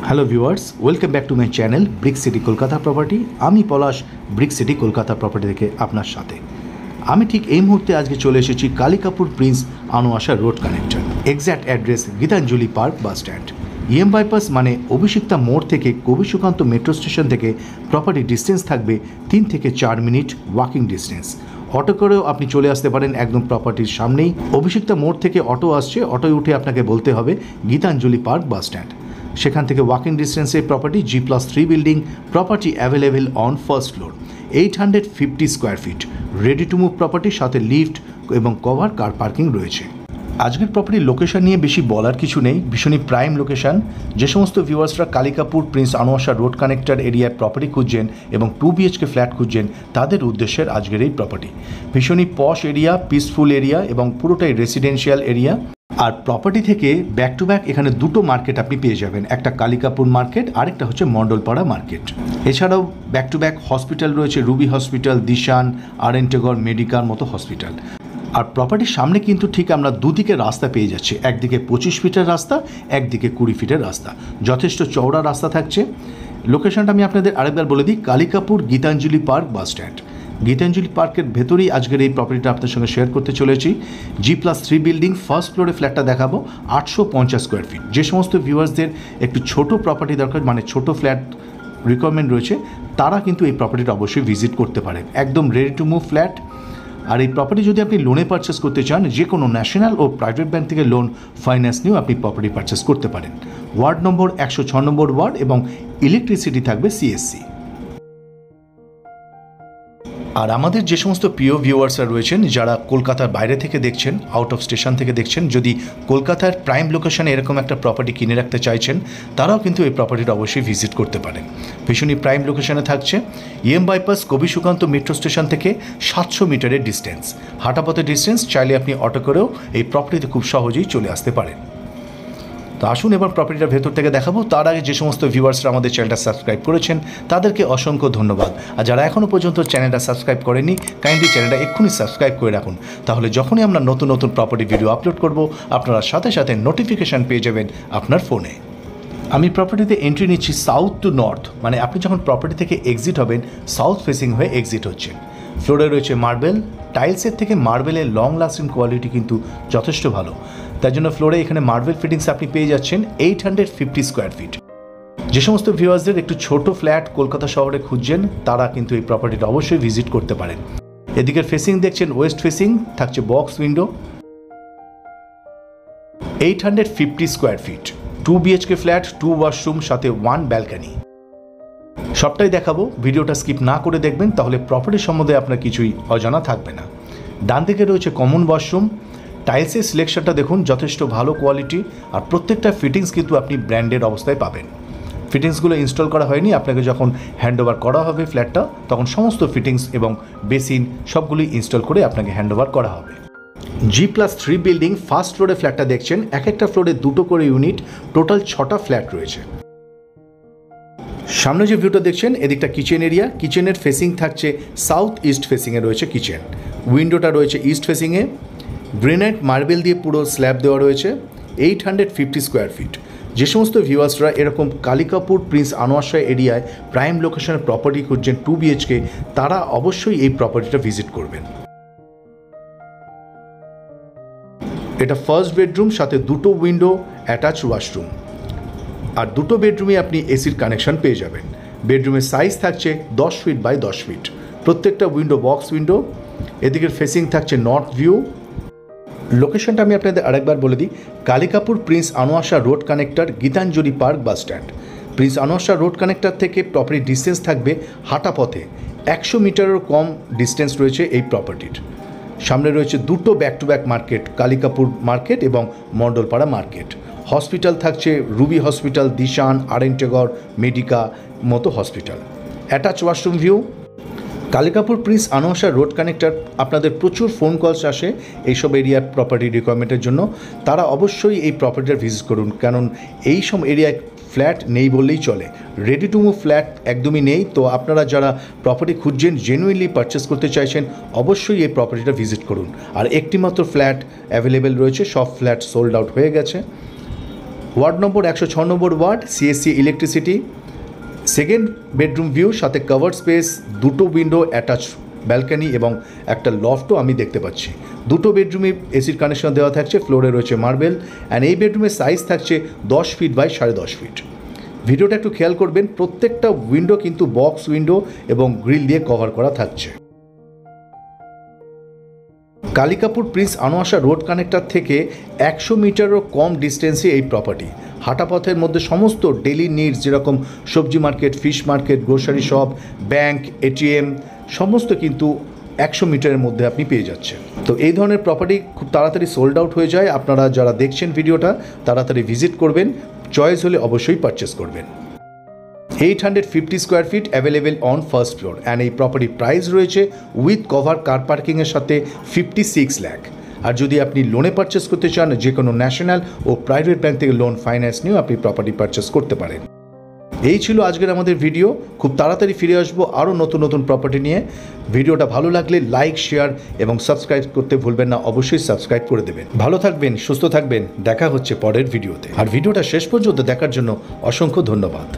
Hello viewers, welcome back to my channel brick city Kolkata property. আমি পলাশ, brick city Kolkata property থেকে আপনার সাথে। আমি ঠিক এই মুহূর্তে আজকে চলে এসেছি Kalikapur prince Anwar Shah road connector. Exact address Gitanjali park bus stand. EM bypass মানে অভিষিক্তা মোড় থেকে কবি সুকান্ত মেট্রো স্টেশন থেকে প্রপার্টি ডিস্টেন্স থাকবে 3 থেকে 4 মিনিট ওয়াকিং ডিস্টেন্স। অটো করেও আপনি চলে আসতে পারেন একদম প্রপার্টির সামনেই। অভিষিক্তা মোড় থেকে অটো আসছে, অটোয় উঠে আপনাকে বলতে হবে গীতাঞ্জলি পার্ক বাস স্ট্যান্ড। সেখান থেকে ওয়াকিং ডিস্টেন্সে property G+3 building, property available on first floor, 850 square feet, ready to move প্রপার্টির সাথে লিফট এবং কভার কার পার্কিং রয়েছে। আজকের প্রপার্টির লোকেশন নিয়ে বেশি বলার কিছু নেই, ভীষণই প্রাইম লোকেশন। যে সমস্ত ভিউয়ার্সরা Kalikapur prince Anwar Shah road connector এরিয়ার প্রপার্টি খুঁজছেন এবং 2 BHK ফ্ল্যাট খুঁজছেন, তাদের উদ্দেশ্যের আজকের এই প্রপার্টি। ভীষণই পশ এরিয়া, পিসফুল এরিয়া এবং পুরোটাই রেসিডেন্সিয়াল এরিয়া। আর প্রপার্টি থেকে ব্যাক টু ব্যাক এখানে দুটো মার্কেট আপনি পেয়ে যাবেন, একটা কালিকাপুর মার্কেট, আরেকটা হচ্ছে মণ্ডলপাড়া মার্কেট। এছাড়াও ব্যাক টু ব্যাক হসপিটাল রয়েছে, রুবি হসপিটাল, দিশান, আরএনটেগর, মেডিকার মতো হসপিটাল। আর প্রপার্টির সামনে কিন্তু ঠিক আমরা দুদিকে রাস্তা পেয়ে যাচ্ছি, একদিকে 25 ফিটের রাস্তা, একদিকে 20 ফিটের রাস্তা, যথেষ্ট চওড়া রাস্তা থাকছে। লোকেশনটা আমি আপনাদের আরেকবার বলে দিই, Kalikapur Gitanjali park bus stand. Gitanjali পার্কের ভেতরেই আজকের এই প্রপার্টিটা আপনার সঙ্গে শেয়ার করতে চলেছি। G+3 বিল্ডিং, ফার্স্ট ফ্লোরে ফ্ল্যাটটা দেখাবো 850 স্কোয়ার ফিট। যে সমস্ত ভিউয়ার্সদের একটু ছোট প্রপার্টি দরকার, মানে ছোট ফ্ল্যাট রিকোয়ারমেন্ট রয়েছে, তারা কিন্তু এই প্রপার্টিটা অবশ্যই ভিজিট করতে পারেন। একদম রেডি টু মুভ ফ্ল্যাট। আর এই প্রপার্টি যদি আপনি লোনে পারচেস করতে চান, যে কোনো ন্যাশনাল ও প্রাইভেট ব্যাংক থেকে লোন ফাইন্যান্স নিয়েও আপনি প্রপার্টি পারচেস করতে পারেন। ওয়ার্ড নম্বর 106 নম্বর ওয়ার্ড এবং ইলেকট্রিসিটি থাকবে CSC। আর আমাদের যে সমস্ত প্রিয় ভিউয়ার্সরা রয়েছেন যারা কলকাতার বাইরে থেকে দেখছেন, আউট অফ স্টেশন থেকে দেখছেন, যদি কলকাতার প্রাইম লোকেশনে এরকম একটা প্রপার্টি কিনে রাখতে চাইছেন, তারাও কিন্তু এই প্রপার্টিটা অবশ্যই ভিজিট করতে পারেন। ভীষণই প্রাইম লোকেশনে থাকছে। ইএম বাইপাস কবি সুকান্ত মেট্রো স্টেশন থেকে 700 মিটারের ডিস্টেন্স, হাঁটাপথের ডিস্টেন্স। চাইলে আপনি অটো করেও এই প্রপার্টিতে খুব সহজেই চলে আসতে পারেন। তো আসুন এবার প্রপার্টিটার ভেতর থেকে দেখাবো। তার আগে যে সমস্ত ভিউয়ার্সরা আমাদের চ্যানেলটা সাবস্ক্রাইব করেছেন, তাদেরকে অসংখ্য ধন্যবাদ। আর যারা এখনও পর্যন্ত চ্যানেলটা সাবস্ক্রাইব করেনি, কাইন্ডলি চ্যানেলটা এক্ষুনি সাবস্ক্রাইব করে রাখুন। তাহলে যখনই আমরা নতুন নতুন প্রপার্টি ভিডিও আপলোড করব, আপনারা সাথে সাথে নোটিফিকেশান পেয়ে যাবেন আপনার ফোনে। আমি প্রপার্টিতে এন্ট্রি নিচ্ছি সাউথ টু নর্থ, মানে আপনি যখন প্রপার্টি থেকে এক্সিট হবেন, সাউথ ফেসিং হয়ে এক্সিট হচ্ছেন। ফ্লোরে রয়েছে মার্বেল, টাইলসের থেকে মার্বেলের লং লাস্টিং কোয়ালিটি কিন্তু যথেষ্ট ভালো। তার জন্য ফ্লোরে এখানে মার্বেল ফিটিংস আপনি পেয়ে যাচ্ছেন 850 স্কোয়ার ফিট। যে সমস্ত ভিউয়ার্সদের একটু ছোট ফ্ল্যাট কলকাতা শহরে খুঁজছেন, তারা কিন্তু এই প্রপার্টিটা অবশ্যই ভিজিট করতে পারেন। এদিকের ফেসিং দেখছেন ওয়েস্ট ফেসিং, থাকছে box window, 850 square fit, 2 BHK flat, 2 washroom সাথে 1 ব্যালকনি। সবটাই দেখাবো, ভিডিওটা স্কিপ না করে দেখবেন, তাহলে প্রপার্টির সম্বন্ধে আপনার কিছুই অজানা থাকবে না। ডান দিকে রয়েছে কমন ওয়াশরুম। টাইলসের সিলেকশনটা দেখুন, যথেষ্ট ভালো কোয়ালিটি। আর প্রত্যেকটা ফিটিংস কিন্তু আপনি ব্র্যান্ডেড অবস্থায় পাবেন। ফিটিংসগুলো ইনস্টল করা হয়নি, আপনাকে যখন হ্যান্ডওভার করা হবে ফ্ল্যাটটা, তখন সমস্ত ফিটিংস এবং বেসিন সবগুলি ইনস্টল করে আপনাকে হ্যান্ডওভার করা হবে। G+3 বিল্ডিং, ফার্স্ট ফ্লোরে ফ্ল্যাটটা দেখছেন। এক একটা ফ্লোরে 2টো করে ইউনিট, টোটাল 6টা ফ্ল্যাট রয়েছে। সামনে যে ভিউটা দেখছেন, এদিকটা কিচেন এরিয়া। কিচেনের ফেসিং থাকছে সাউথ ইস্ট ফেসিংয়ে রয়েছে কিচেন। উইন্ডোটা রয়েছে ইস্ট ফেসিংয়ে। গ্রেনাইট মার্বেল দিয়ে পুরো স্ল্যাব দেওয়া রয়েছে, 850 স্কোয়ার ফিট। যে সমস্ত ভিউয়ার্সরা এরকম কালিকাপুর প্রিন্স আনোয়াশা এরিয়ায় প্রাইম লোকেশনে প্রপার্টি খুঁজছেন 2 BHK, তারা অবশ্যই এই প্রপার্টিটা ভিজিট করবেন। এটা ফার্স্ট বেডরুম, সাথে 2টো উইন্ডো, অ্যাটাচ ওয়াশরুম। আর 2টো বেডরুমে আপনি এসির কানেকশন পেয়ে যাবেন। বেডরুমের সাইজ থাকছে 10 ফিট বাই 10 ফিট, প্রত্যেকটা উইন্ডো বক্স উইন্ডো। এদিকের ফেসিং থাকছে নর্থ ভিউ। লোকেশনটা আমি আপনাদের আরেকবার বলে দিই, Kalikapur prince Anwar Shah road connector, Gitanjali park bus stand. Prince Anwar Shah road connector থেকে প্রপার্টির ডিস্টেন্স থাকবে হাঁটা পথে 100 মিটারেরও কম ডিস্টেন্স রয়েছে এই প্রপার্টির। সামনে রয়েছে 2টো back to back market, Kalikapur market এবং মণ্ডলপাড়া মার্কেট। হসপিটাল থাকছে রুবি হসপিটাল, দিশান, আরএনটেগর, মেডিকা মতো hospital. Attach washroom view. Kalikapur prince Anwar Shah road connector, আপনাদের প্রচুর ফোন কলস আসে এইসব এরিয়ার প্রপার্টি রিকোয়ারমেন্টের জন্য। তারা অবশ্যই এই প্রপার্টিটা ভিজিট করুন, কারণ এই সব এরিয়ায় ফ্ল্যাট নেই বললেই চলে। রেডি টু মুভ ফ্ল্যাট একদমই নেই। তো আপনারা যারা প্রপার্টি খুঁজছেন, জেনুইনলি পারচেস করতে চাইছেন, অবশ্যই এই প্রপার্টিটা ভিজিট করুন। আর একটি মাত্র ফ্ল্যাট অ্যাভেলেবেল রয়েছে, সব ফ্ল্যাট সোল্ড আউট হয়ে গেছে। ওয়ার্ড নম্বর 106 নম্বর ward, CSC electricity. Second bedroom view, সাথে কভার্ড স্পেস, দুটো উইন্ডো, অ্যাটাচ ব্যালকনি এবং একটা লফটও আমি দেখতে পাচ্ছি। দুটো বেডরুমে এসির কানেকশন দেওয়া থাকছে, ফ্লোরে রয়েছে মার্বেল, অ্যান্ড এই বেডরুমের সাইজ থাকছে 10 ফিট বাই 10.5 ফিট। ভিডিওটা একটু খেয়াল করবেন, প্রত্যেকটা উইন্ডো কিন্তু বক্স উইন্ডো এবং গ্রিল দিয়ে কভার করা থাকছে। Kalikapur prince Anwar Shah road connector থেকে 100 মিটারও কম ডিস্টেন্সে এই প্রপার্টি। হাঁটাপথের মধ্যে সমস্ত ডেলি নিডস, যেরকম সবজি market, fish market, grocery shop, bank, ATM, সমস্ত কিন্তু 100 মিটারের মধ্যে আপনি পেয়ে যাচ্ছেন। তো এই ধরনের প্রপার্টি খুব তাড়াতাড়ি সোল্ড আউট হয়ে যায়। আপনারা যারা দেখছেন ভিডিওটা তাড়াতাড়ি ভিজিট করবেন, চয়েস হলে অবশ্যই পারচেস করবেন। 850 square fit available on first floor, and এই প্রপার্টি প্রাইস রয়েছে উইথ কভার কার পার্কিংয়ের সাথে 56 লাখ। আর যদি আপনি লোনে পারচেস করতে চান, যে কোনো ন্যাশনাল ও প্রাইভেট ব্যাংক থেকে লোন ফাইন্যান্স নিয়েও আপনি প্রপার্টি পারচেস করতে পারেন। এই ছিল আজকের আমাদের ভিডিও। খুব তাড়াতাড়ি ফিরে আসবো আরও নতুন নতুন প্রপার্টি নিয়ে। ভিডিওটা ভালো লাগলে লাইক, শেয়ার এবং সাবস্ক্রাইব করতে ভুলবেন না। অবশ্যই সাবস্ক্রাইব করে দেবেন। ভালো থাকবেন, সুস্থ থাকবেন। দেখা হচ্ছে পরের ভিডিওতে। আর ভিডিওটা শেষ পর্যন্ত দেখার জন্য অসংখ্য ধন্যবাদ।